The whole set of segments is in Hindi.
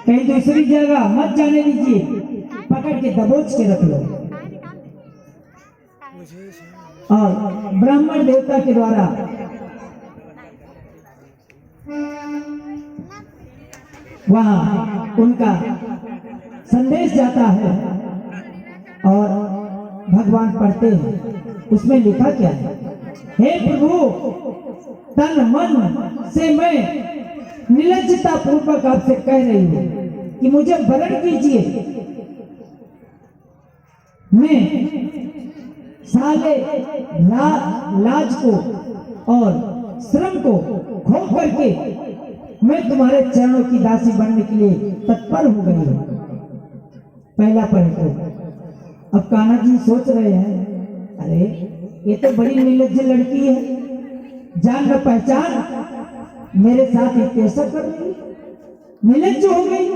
कहीं दूसरी जगह मत जाने दीजिए, पकड़ के दबोच के रख लो। और ब्राह्मण देवता के द्वारा वहां उनका संदेश जाता है और भगवान पढ़ते हैं। उसमें लिखा क्या है? हे प्रभु, तन मन से मैं निर्लज्जता पूर्वक आपसे कह रही हूं कि मुझे वरण कीजिए। मैं साले लाज को और श्रम को खो करके मैं तुम्हारे चरणों की दासी बनने के लिए तत्पर हो गई हूं। पहला पढ़े। अब कान्हा जी सोच रहे हैं, अरे ये तो बड़ी निर्लज्ज लड़की है, जान न पहचान मेरे साथ ये कैसा कर रही, निर्लज्ज हो गई,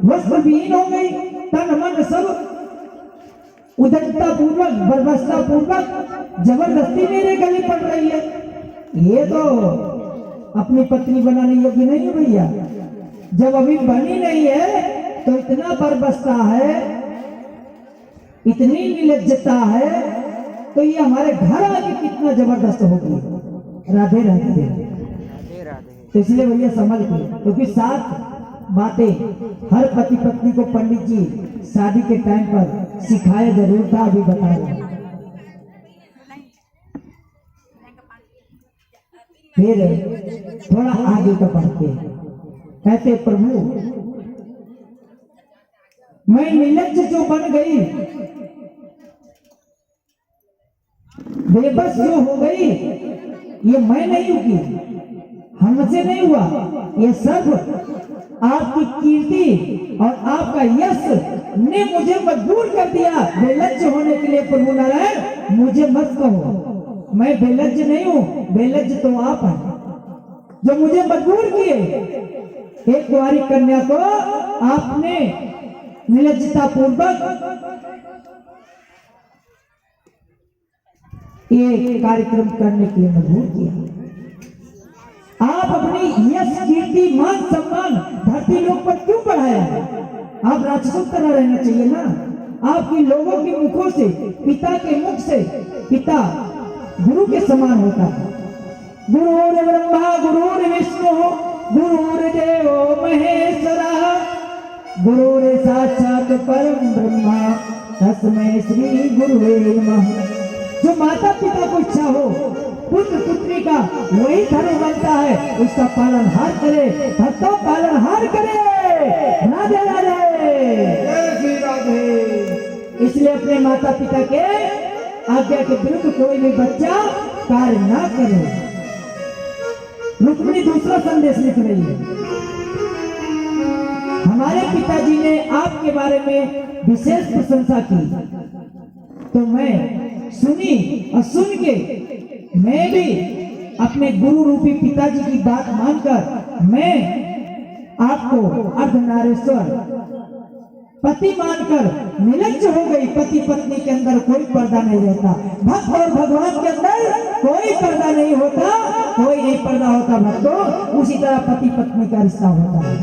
वस्त्रविहीन हो गई, तन मन सब उदंता पूर्वक बर्बरता पूर्वक जबरदस्ती मेरे गले पड़ रही है। ये तो अपनी पत्नी बनाने योग्य नहीं है भैया। जब अभी बनी नहीं है तो इतना बर्बरता है, इतनी निर्लज्जता है, तो ये हमारे घर आके कितना जबरदस्त होगी। राधे राधे। तो इसलिए भैया समझ गए, क्योंकि 7 बातें हर पति पत्नी को पंडित जी शादी के टाइम पर सिखाया जरूर था, अभी बता रहे। फिर थोड़ा आगे का पढ़ते कहते, प्रभु मैं निर्लज्ज जो बन गई, बेबस जो हो गई, ये मैं नहीं हुई, हमसे नहीं हुआ, ये सब आपकी कीर्ति और आपका यश ने मुझे मजबूर कर दिया बेलज्ज होने के लिए। प्रभु नारायण, मुझे मत कहो, मैं बेलज्ज नहीं हूँ, बेलज्ज तो आप हैं जो मुझे मजबूर किए। एक कुंवारी कन्या को आपने निर्लज्जता पूर्वक ये कार्यक्रम करने के लिए मजबूर किया। आप अपनी यश कीर्ति मान सम्मान धरती लोक पर क्यों बढ़ाया है? आप राक्षसों की तरह रहना चाहिए ना। आपकी लोगों के मुखों से, पिता के मुख से, पिता गुरु के समान होता है। गुरुर् ब्रह्मा गुरुर् विष्णु गुरुर्देवो महेश्वरः गुरुर् साक्षात् परम ब्रह्मा तस्मै श्री गुरुवे नमः। जो माता पिता को इच्छा हो पुत्र पुत्री का वही धर्म बनता है, उसका पालन हार करे, भक्तों पालन हार करे। राधे राधे। इसलिए अपने माता पिता के आज्ञा के विरुद्ध कोई भी बच्चा कार्य ना करे। रुक्मिणी दूसरा संदेश लिख रही है, हमारे पिताजी ने आपके बारे में विशेष प्रशंसा की, तो मैं सुनी और सुन के मैं भी अपने गुरु रूपी पिताजी की बात मानकर मैं आपको अर्धनारेश्वर पति मानकर निर्लज्ज हो गई। पति पत्नी के अंदर कोई पर्दा नहीं रहता, भक्त और भगवान के अंदर कोई पर्दा नहीं होता, कोई नहीं पर्दा होता भक्तों। उसी तरह पति पत्नी का रिश्ता होता है।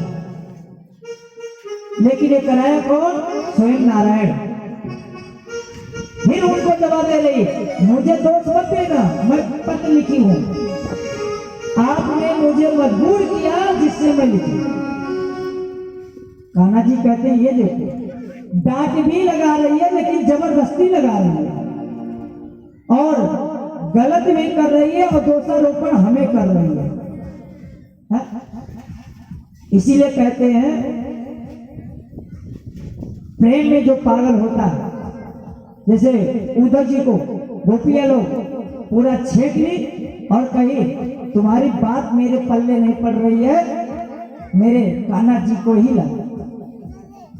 लेकिन ये कराया कौन? स्वयं नारायण। फिर उनको जवाब दे रही, मुझे दोष मत देना, मैं पत्र लिखी हूं, आपने मुझे मजबूर किया जिससे मैं लिखी। कान्हा जी कहते हैं, ये देखो डांट भी लगा रही है लेकिन जबरदस्ती लगा रही है, और गलत भी कर रही है और दोषारोपण हमें कर रही है। इसीलिए कहते हैं प्रेम में जो पागल होता है, जैसे उद्धव जी को गोपियां लोग पूरा छेक ली और कही तुम्हारी बात मेरे पल्ले नहीं पड़ रही है, मेरे कान्हा जी को ही लगा।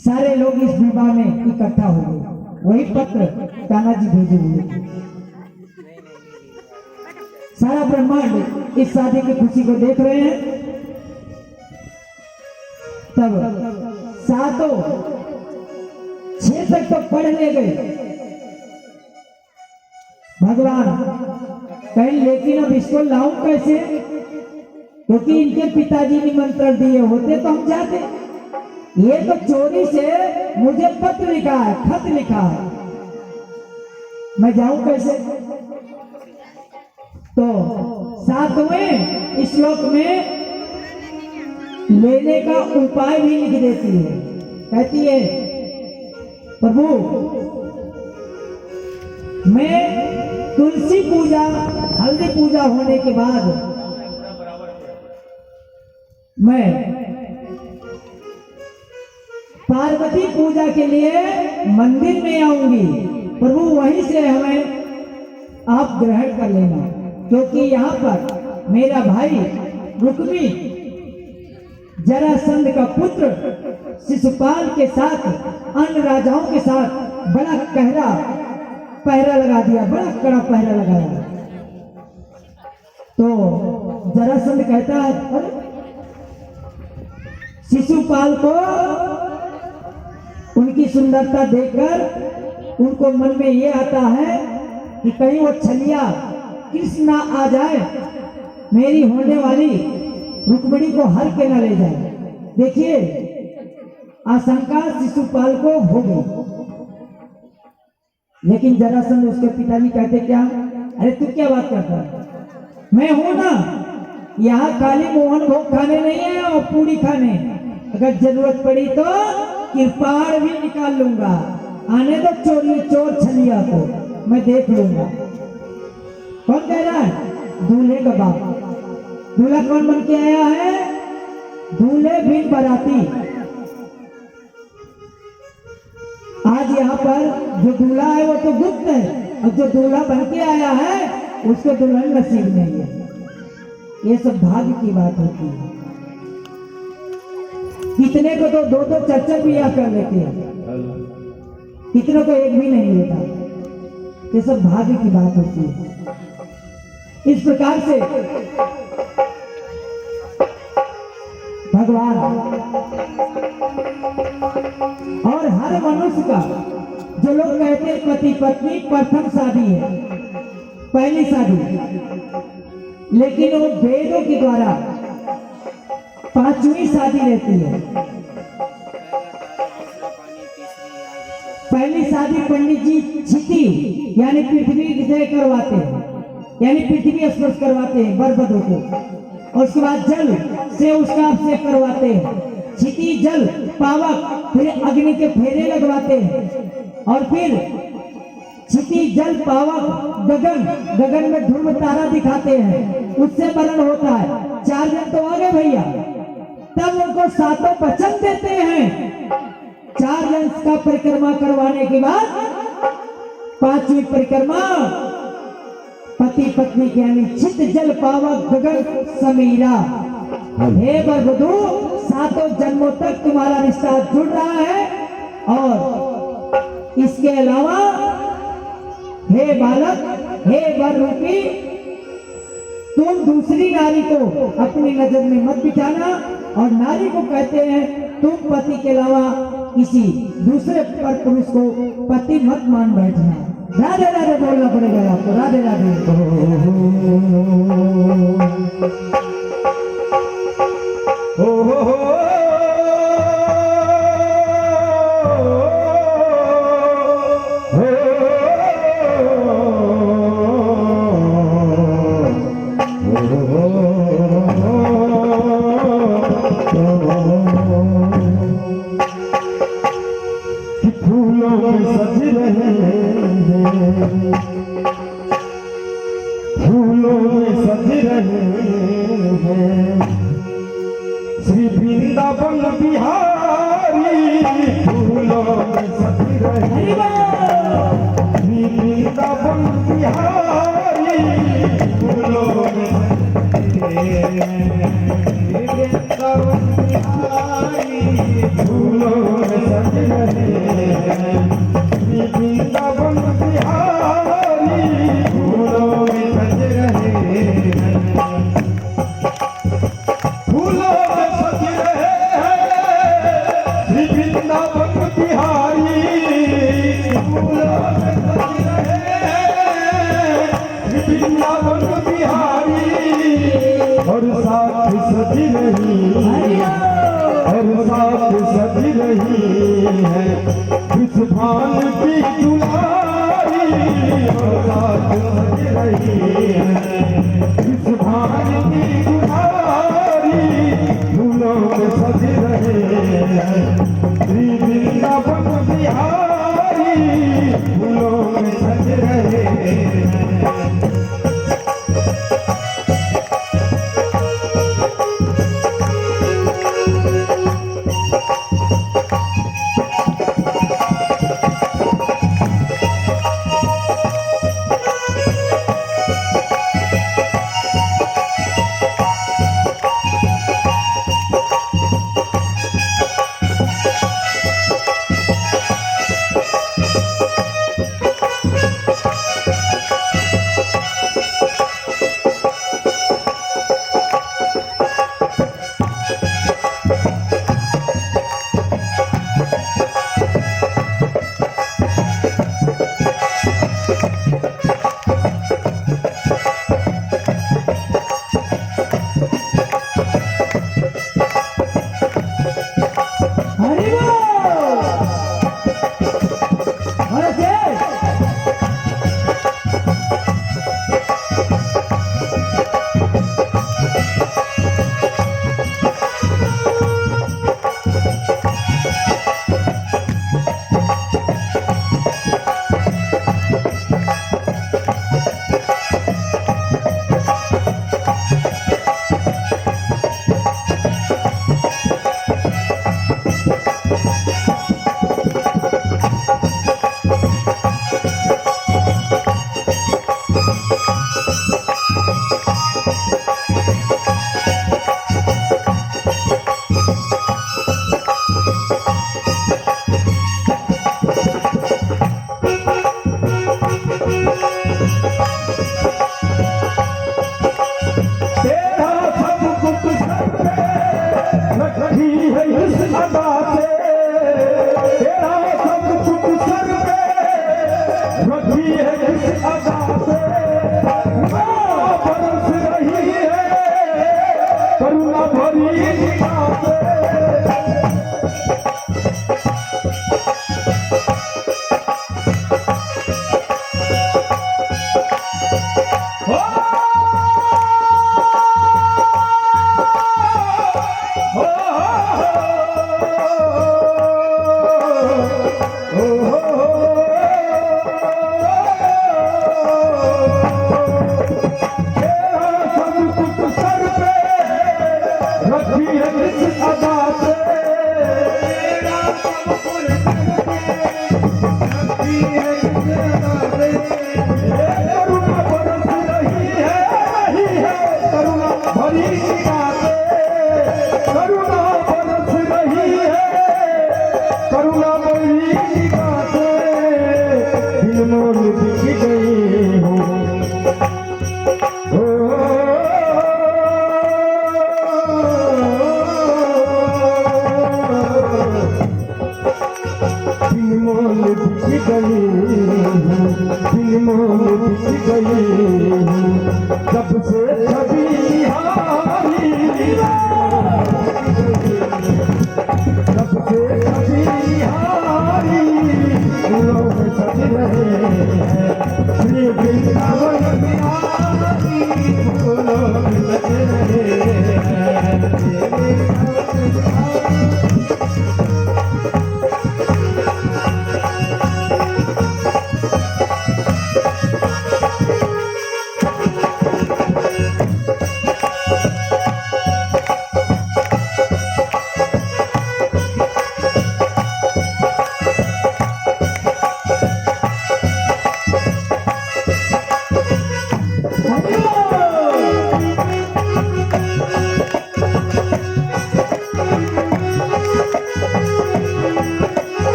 सारे लोग इस विवाह में इकट्ठा हो गए, वही पत्र कान्हा जी भेजे हुए। सारा ब्रह्मांड इस शादी की खुशी को देख रहे हैं। तब सातों 6 तक तो पढ़ ले गए भगवान, कहीं लेकिन अब इसको लाऊं कैसे? क्योंकि इनके पिताजी निमंत्रण दिए होते तो हम जाते। ये तो चोरी से मुझे पत्र लिखा है, खत लिखा है, मैं जाऊं कैसे? तो 7वें श्लोक में लेने का उपाय भी लिख देती है। कहती है, प्रभु मैं तुलसी पूजा, हल्दी पूजा होने के बाद मैं पार्वती पूजा के लिए मंदिर में आऊंगी। प्रभु वहीं से हमें आप ग्रहण कर लेना, क्योंकि यहाँ पर मेरा भाई रुक्मी जरासंध का पुत्र शिशुपाल के साथ, अन्य राजाओं के साथ बड़ा गहरा पहरा लगा दिया, बड़ा कड़ा पहरा लगाया। तो जरासंध कहता है, अरे शिशुपाल को उनकी सुंदरता देखकर उनको मन में ये आता है कि कहीं वो छलिया कृष्ण आ जाए, मेरी होने वाली रुक्मिणी को हर के न ले जाए। देखिए आशंका शिशुपाल को हो गई, लेकिन जरासंध उसके पिताजी कहते क्या, अरे तू क्या बात करता है, मैं हूं ना, यहाँ खाली मोहन भोग खाने नहीं है और पूरी खाने, अगर जरूरत पड़ी तो कृपाण भी निकाल लूंगा, आने दो चोर छलिया को, मैं देख लूंगा। कौन कह रहा है? दूल्हे का बाप। दूल्हा कौन बन के आया है? दूल्हे भी बाराती। आज यहाँ पर जो दूल्हा है वो तो गुप्त है, और जो दूल्हा बन के आया है उसको दुल्हन नसीब नहीं है। ये सब भाग्य की बात होती है। कितने को तो 2-2 4-4 बियाह कर लेते हैं, कितनों को एक भी नहीं मिलता। ये सब भाग्य की बात होती है। इस प्रकार से भगवान और हर मनुष्य का, जो लोग कहते हैं पति पत्नी प्रथम शादी है, पहली शादी, लेकिन वो वेदों के द्वारा 5वीं शादी रहती है। पहली शादी पंडित जी क्षिति यानी पृथ्वी से करवाते हैं, यानी पृथ्वी स्पर्श करवाते हैं बरबदों को, और उसके बाद जल से उसका अभिषेक करवाते हैं, क्षिति जल पावक, फिर अग्नि के फेरे लगवाते हैं, और फिर क्षिति जल पावक गगन, गगन में ध्रुव तारा दिखाते हैं, उससे वर्ण होता है। 4 जन तो आ गए भैया, तब उनको 7 वचन देते हैं। 4 जन का परिक्रमा करवाने के बाद 5वीं परिक्रमा पति पत्नी के यानी छित जल पावक गगन समीरा। हे वरवधू, 7 जन्मों तक तुम्हारा रिश्ता जुड़ रहा है, और इसके अलावा हे बालक, हे वर रूपी, तुम दूसरी नारी को अपनी नजर में मत बिठाना, और नारी को कहते हैं तुम पति के अलावा किसी दूसरे पर पुरुष को पति मत मान बैठना। राधे राधे बोलना पड़ेगा आपको, राधे राधे। फूलों में सज रहे हैं श्री वृंदावन बिहारी, फूलों में सज रहे हैं श्री वृंदावन बिहारी, फूलों में सज रहे हैं वृंदावन बिहारी, फूलों में सज रहे हैं श्री वृंदावन बिहारी, फूलों में सज रहे हैं, फूलों में सज रहे हैं श्री वृंदावन बिहारी, फूलों में सज रहे हैं श्री वृंदावन बिहारी, और साथ रही है विश्वान की दुलारी औलाद सज रही है विश्वान की दुलारी फूलों में सज रहे हैं श्री वृंदावन बिहारी फूलों में सज रहे हैं। हरि बोल। और जय। तेरा सब कुछ सर पे रखी है इस अदा से तेरा सब कुछ सर पे रखी है इस अदा से बरस रही है करुणा भरी निगाह से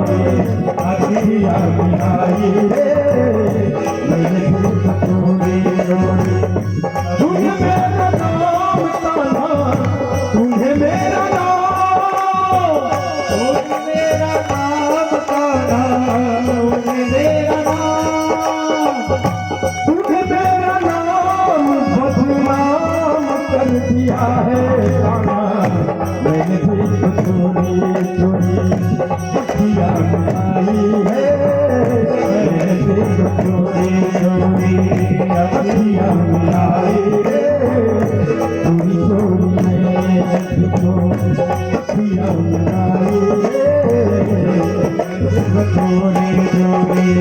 अखियाँ मिलाई रे मैंने भी तोड़ी तोड़ी तुझे मेरा नाम ताना तुम्हें मेरा नाम मेरा नाम काना मेरा नाम तुझे मेरा नाम बदनाम कर दिया है ताना मैंने भी तोड़ी तोड़ी अखियाँ मिलाई है मैंने भी तोड़ी तोड़ी अखियाँ मिलाई है तोड़ी तोड़ी अखियाँ मिलाई है तोड़ी तोड़ी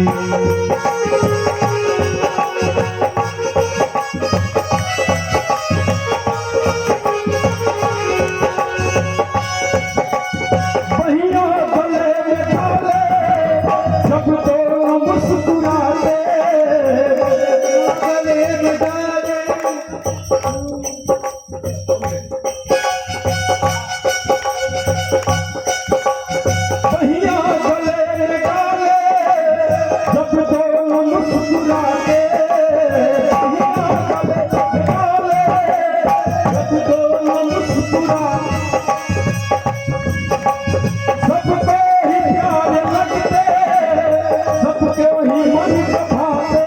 पहिया गले में डाले जब तो मुस्कुराते गले में डाले पहिया गले में डाले जब तो मुस्कुराते पहिया गले में डाले जब तो मुस्कुराते सबको ही प्यारे लगते सबको ही मन भाते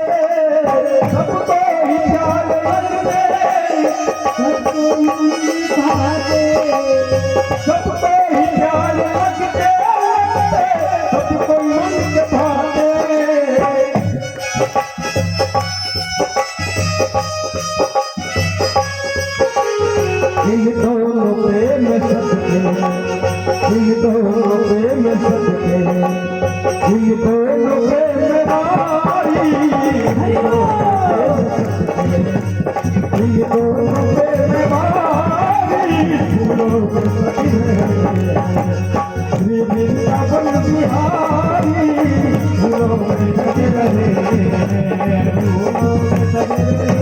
सबको ही प्यारे लगते सबको भाते सबको ही प्यारे लगते सबको मन भाते इन दोनों प्रेम सदके इन दोनों प्रेम सदके इन दोनों प्रेम नारी इन दोनों प्रेम नारी फूलों के श्री वृंदावन बिहारी फूलों के सजे रहे फूलों के सजे रहे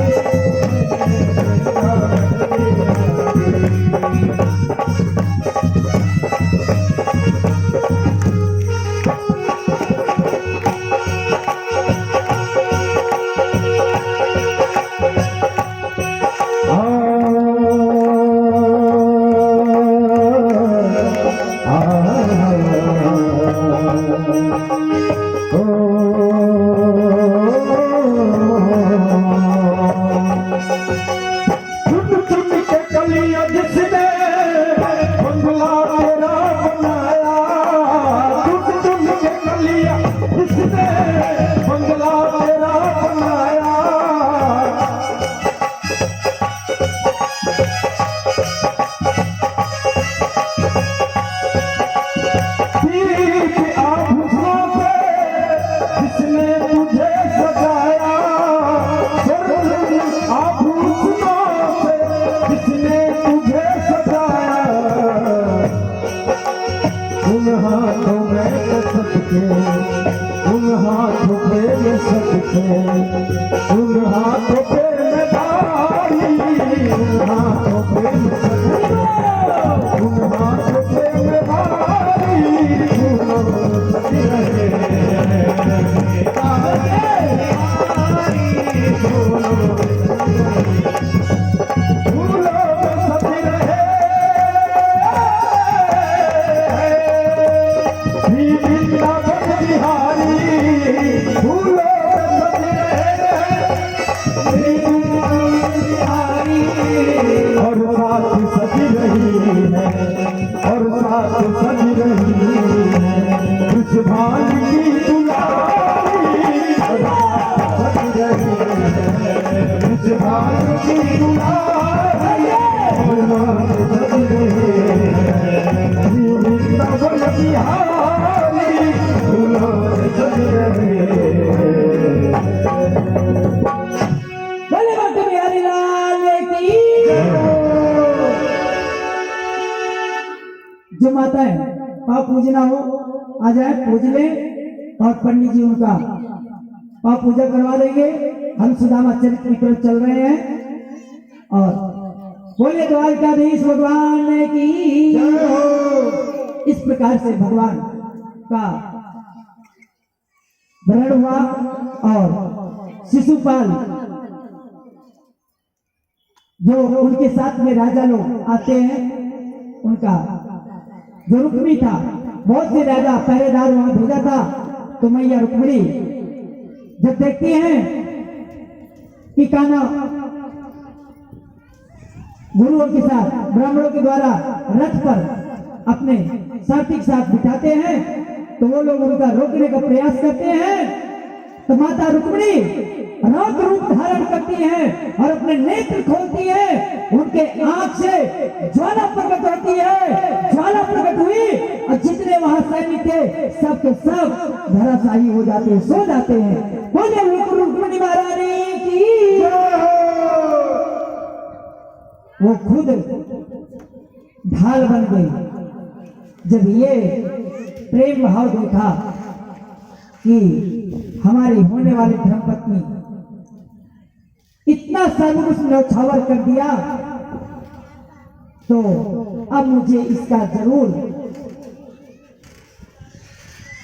चुन चुन के कलियां जिसने बंगला तेरा बनाया चुन चुन के कलियां जिसने बंगला तेरा बनाया दीप आभूषणों से जिसने तुझे सजाया स्वर्ग आभूषणों से जिसने तुझे सजाया उन हाथों में सदके उन हाथों पे में सदके उन हाथों पे में धारी उन हाथों पे में सदके उन हाथों पे में धारी फूलों सजी रहे फूलों सजी रहे श्री वृंदावन बिहारी फूलों सजी रहे श्री वृंदावन बिहारी और रात सजी रही है और रात सजी रही है इस भाग की दुलारी और रात सजी रही है इस भाग की दुलारी और रात सजी रही है श्री वृंदावन बिहारी फूलों सजी रहे बोले भक्त बिहारी लाल की जो माताएं पाप पूजना हो आ जाए पूज ले और पंडित जी उनका पाप पूजा करवा देंगे। हम सुदामा चरित्र की तरफ चल रहे हैं और बोले द्वारकाधीश भगवान की जय हो। इस प्रकार से भगवान का ग्रहण हुआ और शिशुपाल जो उनके साथ में राजा लोग आते हैं, उनका जो रुक्मी था, बहुत से राजा पहरेदार वहां भेजा था, तो मैया रुक्मिणी जब देखती हैं कि कान्हा गुरुओं के साथ ब्राह्मणों के द्वारा रथ पर अपने साथी के साथ बिठाते हैं, तो वो लोग उनका रोकने का प्रयास करते हैं, तो माता रुक्मिणी रौद्र रूप धारण करती हैं और अपने नेत्र खोलती है, उनके आंख से ज्वाला प्रकट होती है। ज्वाला प्रकट हुई और जितने वहां सैनिक थे सब के सब धराशायी हो जाते हैं, सो जाते हैं। बोले रुक्मिणी महारानी की वो खुद ढाल बन गई। जब ये प्रेम भाव देखा कि हमारी होने वाली धर्मपत्नी इतना सर्वकुछ न्यौछावर कर दिया, तो अब मुझे इसका जरूर,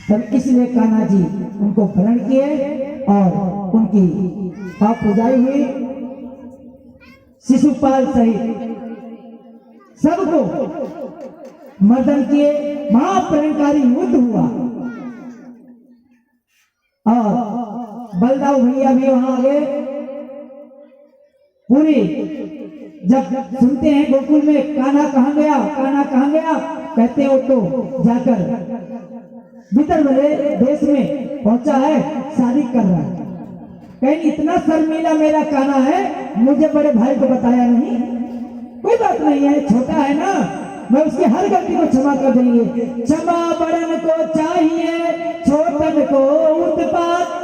तब इसलिए कान्हा जी उनको प्रण किए और उनकी पाप पूजाई हुई। शिशुपाल सहित सबको मर्दन किए, महाप्रणकारी युद्ध हुआ और बलदाऊ भैया भी वहां आ गए। पूरी जब सुनते हैं गोकुल में कान्हा कहाँ गया, कान्हा कहाँ गया, कहते हो तो जाकर विदर्भ देश में पहुंचा है, शादी कर रहा है। कहीं इतना शर्मीला मेरा कान्हा है, मुझे बड़े भाई को बताया नहीं। कोई बात नहीं है, छोटा है ना, मैं उसकी हर गलती को क्षमा कर देंगे। क्षमा बड़न को चाहिए, छोटन को उत्पात।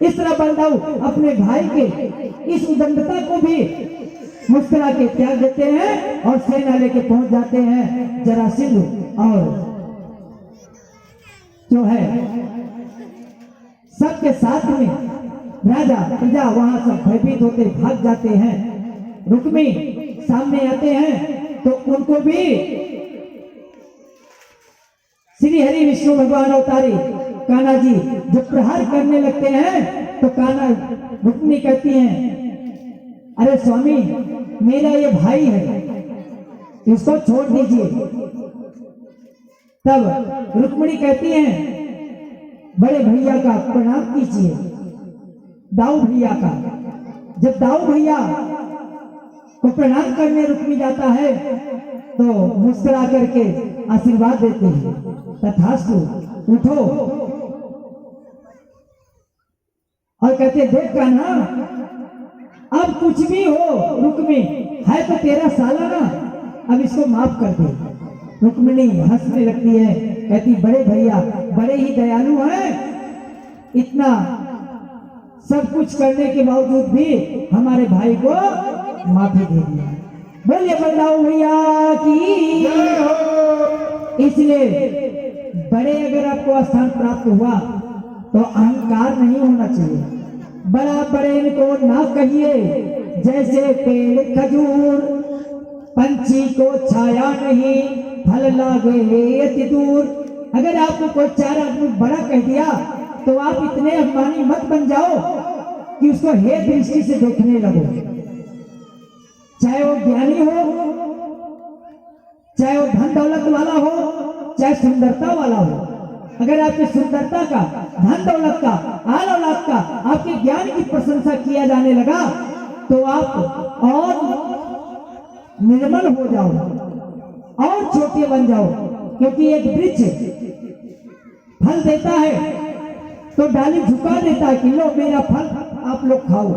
इस तरह बलदाऊ अपने भाई के इस उदंडता को भी मुस्कुरा के त्याग देते हैं और सेना लेके पहुंच जाते हैं जरासंध और जो है सबके साथ में राजा प्रजा वहां सब भयभीत होते भाग जाते हैं। रुक्मी सामने आते हैं तो उनको भी श्री हरि विष्णु भगवान अवतारी कान्हा जी जब प्रहार करने लगते हैं तो कान्हा रुक्मी कहती हैं, अरे स्वामी मेरा ये भाई है, इसको छोड़ दीजिए। तब रुक्मिणी कहती हैं, बड़े भैया का प्रणाम कीजिए, दाऊ भैया का। जब दाऊ भैया को प्रणाम करने रुक्मी जाता है तो मुस्कुरा करके आशीर्वाद देते हैं, तथास्तु उठो, और कहते देख कान्हा अब कुछ भी हो, रुक्मी है तो तेरा साला ना, अब इसको माफ कर दे। रुक्मिणी हंसने लगती है, कहती बड़े भैया बड़े ही दयालु हैं, इतना सब कुछ करने के बावजूद भी हमारे भाई को माफी दे दिया। बोलिए बलदाऊ भैया की। इसलिए बड़े अगर आपको स्थान प्राप्त हुआ तो अहंकार नहीं होना चाहिए। बड़ा बड़े इनको ना कहिए, जैसे पेड़ खजूर, पंछी को छाया नहीं, फल लागे अति दूर। अगर आपको कोई चार आदमी बड़ा कह दिया तो आप इतने अभिमानी मत बन जाओ कि उसको हे दृष्टि से देखने लगो। चाहे वो ज्ञानी हो, चाहे वो धन दौलत वाला हो, चाहे सुंदरता वाला हो। अगर आपकी सुंदरता का, धन दौलत का, आल औलाद का, आपके ज्ञान की प्रशंसा किया जाने लगा तो आप और निर्मल हो जाओ और छोटे बन जाओ। क्योंकि एक वृक्ष फल देता है तो डाली झुका देता है कि लो मेरा फल आप लोग खाओ।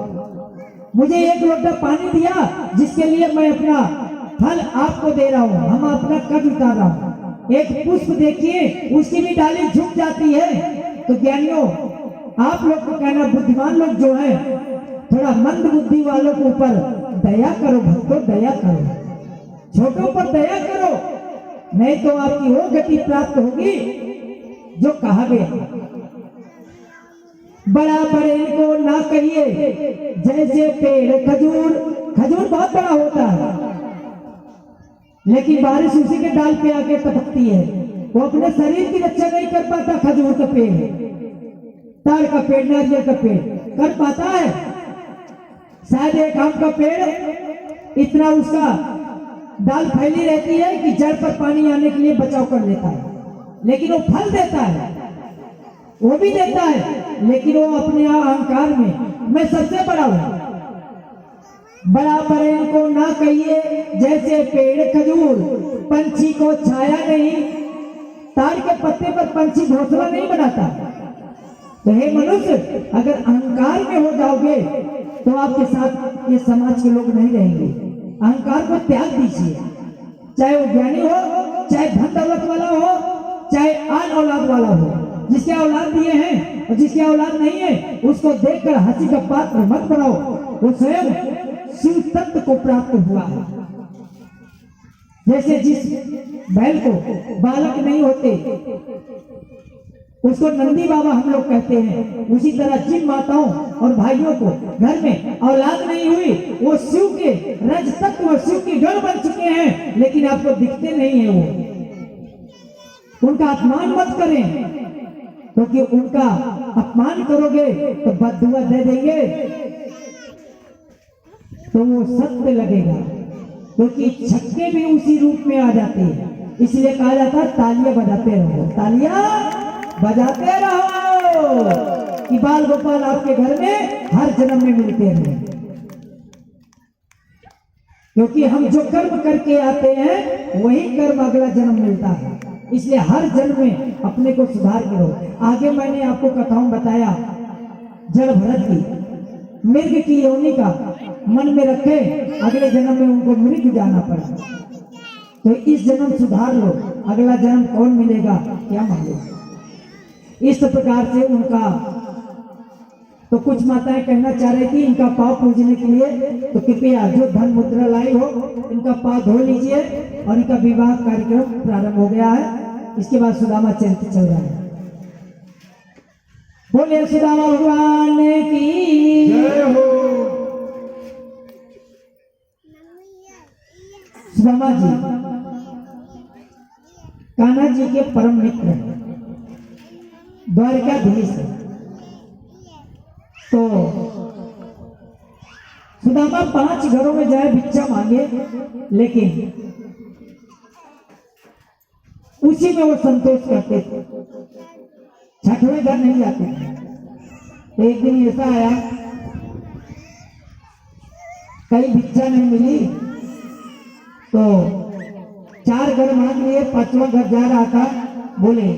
मुझे एक लोटा पानी दिया जिसके लिए मैं अपना फल आपको दे रहा हूँ, हम अपना कद उतार रहा हूँ। एक पुष्प देखिए उसकी भी डाली झुक जाती है। तो ज्ञानियों आप लोग को कहना, बुद्धिमान लोग जो है थोड़ा मंद बुद्धि वालों के ऊपर दया करो, भक्तों दया करो, छोटों पर दया करो, नहीं तो आपकी वो गति प्राप्त होगी जो कहा गया। बड़ा बड़े इनको ना कहिए, जैसे पेड़ खजूर। खजूर बहुत बड़ा होता है लेकिन बारिश उसी के डाल पे आके टपकती है, वो अपने शरीर की रक्षा नहीं कर पाता खजूर का पेड़। ताड़ का पेड़, नारियल का पेड़ कर पाता है? शायद एक आम का पेड़ इतना उसका डाल फैली रहती है कि जड़ पर पानी आने के लिए बचाव कर लेता है, लेकिन वो फल देता है, वो भी देता है, लेकिन वो अपने अहंकार में मैं सबसे बड़ा हूं। बड़ा बड़े को ना कहिए, जैसे पेड़ खजूर पंछी को छाया नहीं, ताड़ के पत्ते पर पंछी घोंसला नहीं बनाता। तो हे मनुष्य, अगर अहंकार में हो जाओगे तो आपके साथ ये समाज के लोग नहीं रहेंगे। अहंकार को त्याग दीजिए, चाहे वो ज्ञानी हो, चाहे धन दौलत वाला हो, चाहे आन औलाद वाला हो। जिसके औलाद दिए हैं और जिसके औलाद नहीं है, उसको देखकर हंसी का पात्र मत बनाओ। वो स्वयं शिव तत्व को प्राप्त हुआ है। जैसे जिस बैल को बालक नहीं होते उसको नंदी बाबा हम लोग कहते हैं, उसी तरह जिन माताओं और भाइयों को घर में औलाद नहीं हुई, वो शिव के रज तत्व, शिव के गण बन चुके हैं, लेकिन आपको दिखते नहीं है। वो उनका अपमान मत करें, क्योंकि उनका अपमान करोगे तो बददुआ दे देंगे, तो वो सत्य लगेगा, क्योंकि छक्के भी उसी रूप में आ जाते हैं। इसलिए कहा जाता है तालियां बजाते रहो, तालियां बजाते रहो कि बाल गोपाल आपके घर में हर जन्म में मिलते हैं। क्योंकि हम जो कर्म करके आते हैं वही कर्म अगला जन्म मिलता है। इसलिए हर जन्म में अपने को सुधार करो। आगे मैंने आपको कथाओं बताया जड़ भरत की, मृग की योनि का मन में रखे, अगले जन्म में उनको मृग जाना पड़ा। तो इस जन्म सुधार लो, अगला जन्म कौन मिलेगा क्या मालूम। इस प्रकार से उनका तो कुछ माताएं कहना चाह रही थी इनका पाव पूजने के लिए, तो कृपया जो धन मुद्रा लाई हो इनका पाव धो लीजिए और इनका विवाह कार्यक्रम प्रारंभ हो गया है। इसके बाद सुदामा चरित्र चल रहा है। बोले सुदामा भगवान की जय हो। सुदामा जी कान्हा जी के परम मित्र हैं, द्वारकाधीश है। तो सुदामा 5 घरों में जाए भिक्षा मांगे, लेकिन उसी में वो संतोष करते थे, 6वें घर नहीं जाते थे। तो एक दिन ऐसा आया, कहीं भिक्षा नहीं मिली, तो 4 घर मांग लिए, 5वां घर जा रहा था। बोले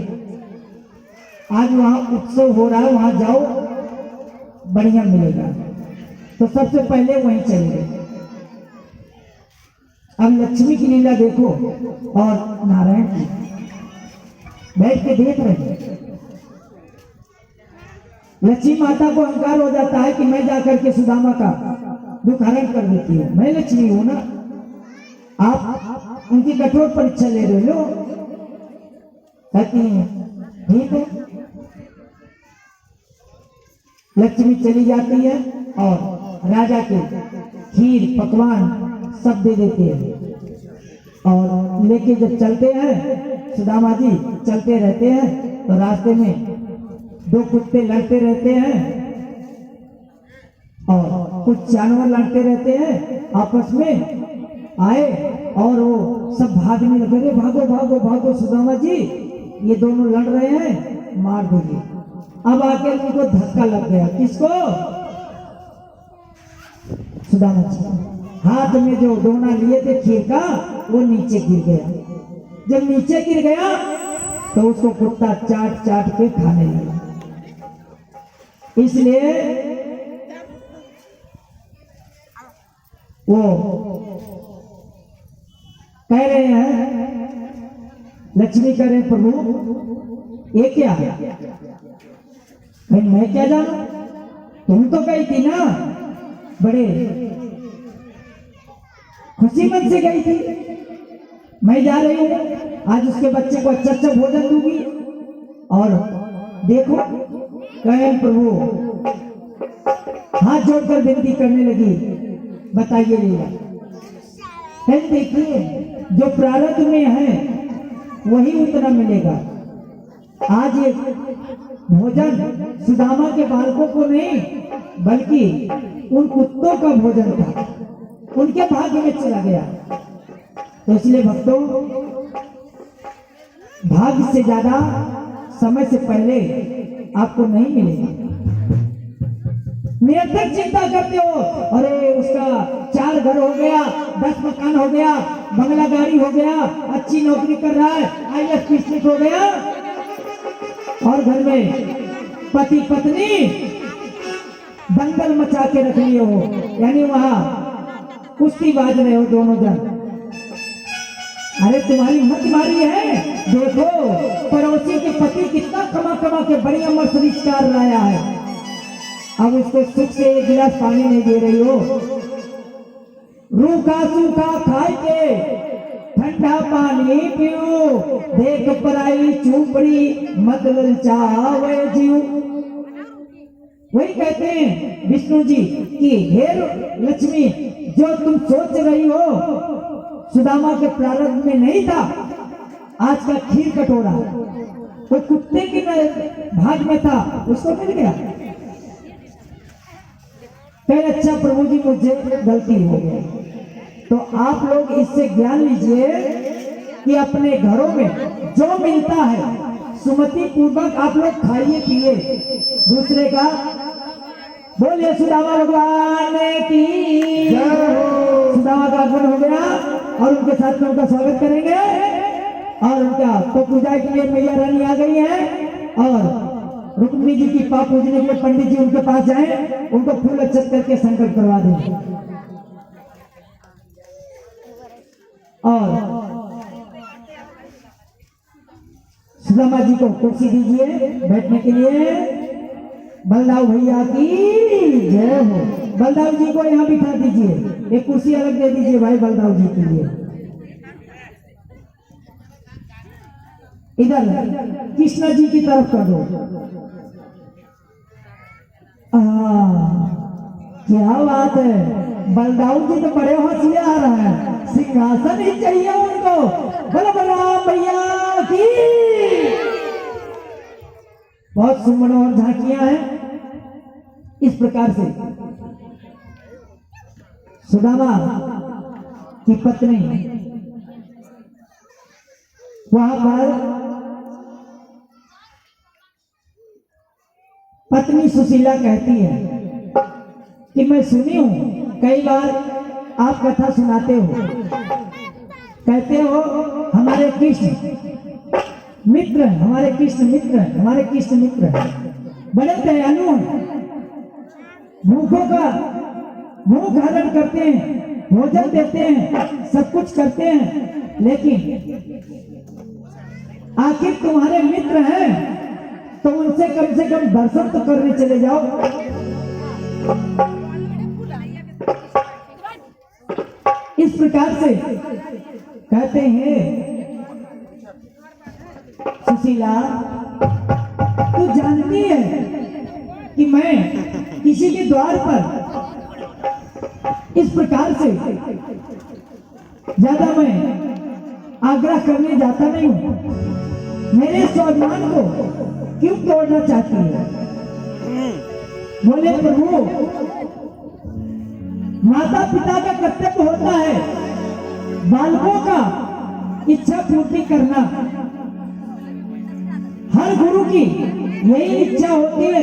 आज वहां उत्सव हो रहा है, वहां जाओ बढ़िया मिलेगा। तो सबसे पहले वहीं चले गए। अब लक्ष्मी की लीला देखो और नारायण की, बैठ के देख रहे हैं। लक्ष्मी माता को अहंकार हो जाता है कि मैं जाकर के सुदामा का दुख हरण कर देती हूँ, मैं लक्ष्मी हूं ना। आप उनकी कठोर परीक्षा ले रहे हो। कहती हैं ठीक है। लक्ष्मी चली जाती है और राजा के खीर पकवान सब दे देते हैं और लेके जब चलते हैं, सुदामा जी चलते रहते हैं, तो रास्ते में 2 कुत्ते लड़ते रहते हैं और कुछ जानवर लड़ते रहते हैं आपस में। आए और वो सब भागने लगे, भागो भागो भागो सुदामा जी, ये दोनों लड़ रहे हैं, मार देंगे। अब आके उनको धक्का लग गया। किसको? सुदामा जी हाथ में जो दोना लिए थे खीर का, वो नीचे गिर गया। जब नीचे गिर गया तो उसको कुत्ता चाट चाट के खाने लगा। इसलिए वो कह रहे हैं, लक्ष्मी कह रहे प्रभु ये क्या है? मैं क्या जानू, तुम तो गई थी ना, बड़े खुशी मन से गई थी, मैं जा रही हूं, आज उसके बच्चे को अच्छा अच्छा भोजन दूंगी। और देखो कहे प्रभु हाथ जोड़कर विनती करने लगी, बताइए लीला। देखिए जो प्रारब्ध में है वही उतना मिलेगा। आज ये भोजन सुदामा के बालकों को नहीं बल्कि उन कुत्तों का भोजन था, उनके भाग्य में चला गया। तो इसलिए भक्तों, भाग्य से ज्यादा समय से पहले आपको नहीं मिलेगा। निरंतर चिंता करते हो, अरे उसका 4 घर हो गया, 10 मकान हो गया, बंगला गाड़ी हो गया, अच्छी नौकरी कर रहा है, IAS पिछले हो गया, और घर में पति पत्नी दंगल मचा के रख लिए हो, यानी वहां कुश्ती बाज रहे हो दोनों जन। अरे तुम्हारी मत मारी है, देखो पड़ोसी के पति कितना कमा कमा के बढ़िया मर्सिडीज कार लाया है, अब उसको सुख से 1 गिलास पानी नहीं दे रही हो। रूखा सूखा खाए के ठंडा पानी पियो, देख पराई चूपड़ी मत ललचावे जीव। वही कहते हैं विष्णु जी कि हे लक्ष्मी, जो तुम सोच रही हो सुदामा के प्रारंभ में नहीं था, आज का खीर कटोरा वो कुत्ते के भाग में था, उसको मिल गया। कहे अच्छा प्रभु जी मुझे गलती हो गई। तो आप लोग इससे ज्ञान लीजिए कि अपने घरों में जो मिलता है सुमति पूर्वक आप लोग खाइए पिए, दूसरे का बोलिए सुदामा भगवान की जय। सुदामा का आगमन हो गया और उनके साथ में उनका स्वागत करेंगे, और उनका तो पूजा के लिए मैया रानी आ गई है, और रुक्मिणी जी की पाप पूजने के लिए पंडित जी उनके पास जाए, उनको फूल अक्षत करके संकल्प करवा दें। और सुदामा जी को कुर्सी दीजिए बैठने के लिए। बलदाऊ भैया की जय हो। बलदाऊ जी को यहाँ बिठा दीजिए, एक कुर्सी अलग दे दीजिए भाई बलदाऊ जी के लिए। इधर कृष्णा जी की तरफ कर दो। क्या बात है, बलदाऊ जी तो बड़े होशियार हैं, सिंहासन ही चाहिए उनको। बोलो बलराम भैया की। बहुत सुमन और झांकियां हैं। इस प्रकार से सुदामा की पत्नी वहां पर पत्नी सुशीला कहती है कि मैं सुनी हूं, कई बार आप कथा सुनाते हो, कहते हो हमारे कृष्ण मित्र, हमारे कृष्ण मित्र, हमारे कृष्ण मित्र बड़े दयालु हैं, भूखों का भूख हरण करते हैं, भोजन देते हैं, सब कुछ करते हैं, लेकिन आखिर तुम्हारे मित्र हैं तो उनसे कम से कम दर्शन तो करने चले जाओ। इस प्रकार से कहते हैं सुशीला, तू जानती है कि मैं किसी के द्वार पर इस प्रकार से ज्यादा मैं आग्रह करने जाता नहीं हूं, मेरे स्वाभिमान को क्यों तोड़ना चाहती है? बोले प्रभु, माता पिता का कर्तव्य होता है बालकों का इच्छा पूर्ति करना, हर गुरु की यही इच्छा होती है,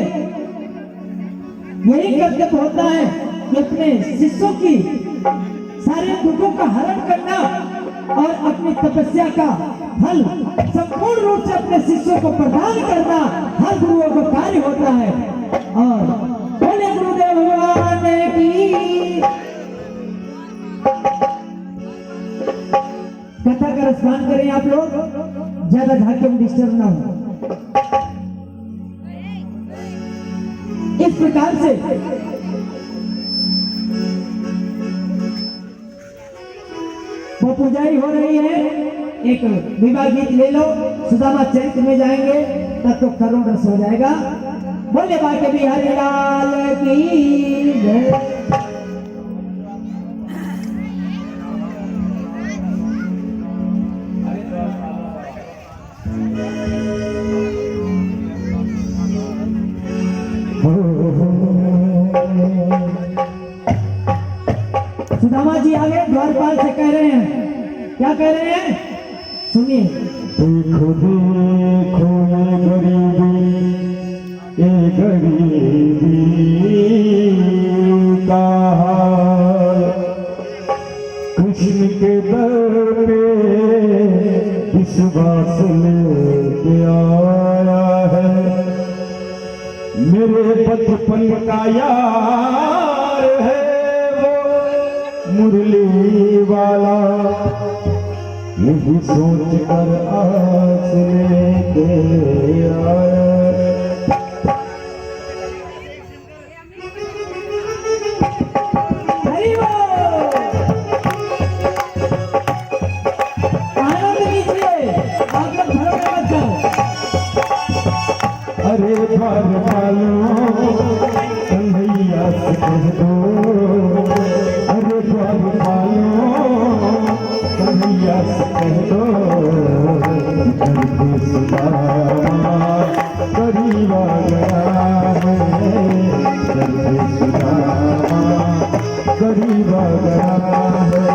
यही कर्तव्य होता है कि अपने शिष्यों की सारे दुखों का हरण करना और अपनी तपस्या का फल संपूर्ण रूप से अपने शिष्यों को प्रदान करना हर गुरुओं का कार्य होता है। और बोले गुरुदेव भगवान की। कथा का स्नान करें आप लोग, ज्यादा झांके में डिस्टर्ब ना हो। इस प्रकार से वो पूजाई हो रही है। एक विवाह गीत ले लो, सुदामा चरित्र में जाएंगे तब तो करुण रस हो जाएगा। बोले बाके बिहारी लाल की जय। क्या कह रहे हैं, सुनिए। देखो देखो ये गरीबी का हाल, कृष्ण के दर पे विश्वास लेके आया है। मेरे बचपन का यार है वो मुरली वाला, यही सोच कर आस लेके आया। हरि बोल। आनंद लीजिए, आप लोग घरों में मत जाओ। अरे घर वालों कन्हैया से कह दो, अरे घर वालों कन्हैया से कह दो, घर सुदामा गरीब आ गया है, घर सुदामा गरीब आ गया है।